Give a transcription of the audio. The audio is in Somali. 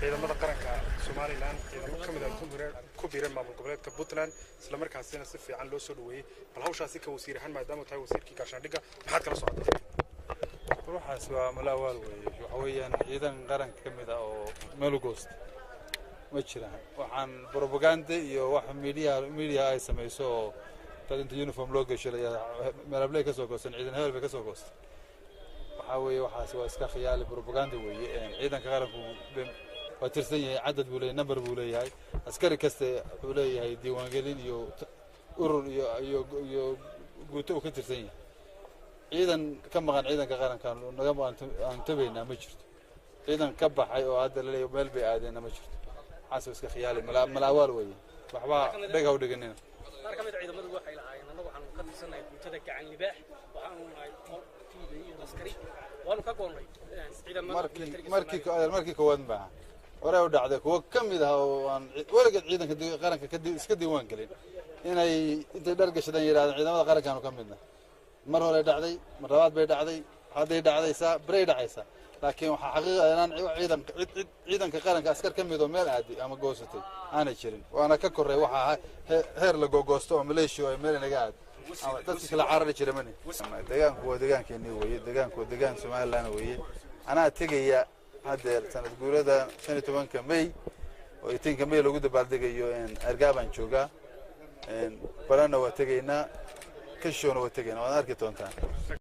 ciidamada qaranka Soomaaliland ciidamo kamid ah ku biiray maamul goboleedka Puntland isla markaasina si fiican loo soo dhaweeyay bal hawshaasi ka wasiir ahaan maadaama tahay wasiirkii gaashaandhigga maxaad kala socotay ruuxaas waa malawaal weeye waxa weeyaan ciidan qaranka kamid ah oo meel u goost ma jiraan waxaan propaganda iyo wax media ay sameeyso dad inta uniform loo gashay meel ablay ka soo goostan ciidan hebel bay ka soo goostay waxa weeye waxaas waa iska khiyaali propaganda weeye ciidanka qaranku waa tirsan yahay cadad buu leeyahay number buu leeyahay askari kasta wuxuu leeyahay diiwaangelin iyo urur iyo guuto ka tirsan yahay ciidan ka maqan ciidanka qaranka naga maqan aan tabeynaa ma jirto ciidan ka baxay oo hadda leeyahay meel bay aadeen ma jirto waxaas iska khiyaali malawaal weeye waxba dhaga u dhiganina qaar kamid ciidamadu waxay lahaayeen anagu waxaan ka tirsanahay guutada gacan libaax waxaanu nahay askari waanu ka goolnay ciidamada markii koowaad baa hore u dhacday kuwa kamid ah oo aan weligeed ciidanka qaranka iska diiwaan gelin inay intay dhar gashadaan yiraahdaan ciidamada qarankaanu ka midna mar hore dhacday mar labaad bay dhacday hadday dhacdaysaa baray dhacaysaa laakiin waxa xaqiiqo ah inaan ciidanka qaranka askar ka mid oo meel aadi ama goosatay aanay jirin waana ka korray waxa heer la googoosto oo maleeshiyo ay meel inaga aad dadka kala carari jiray mani deegaanku waa deegaankeenii weeye deegaanku waa deegaan Soomaaliland weeye anaa tegaya haddeer sanad guurada 15 May oo 18 May lagu dabaaldegayo Argabaan joogaa barana waa tegaynaa kashoona waa tegaynaa waan arki doontaa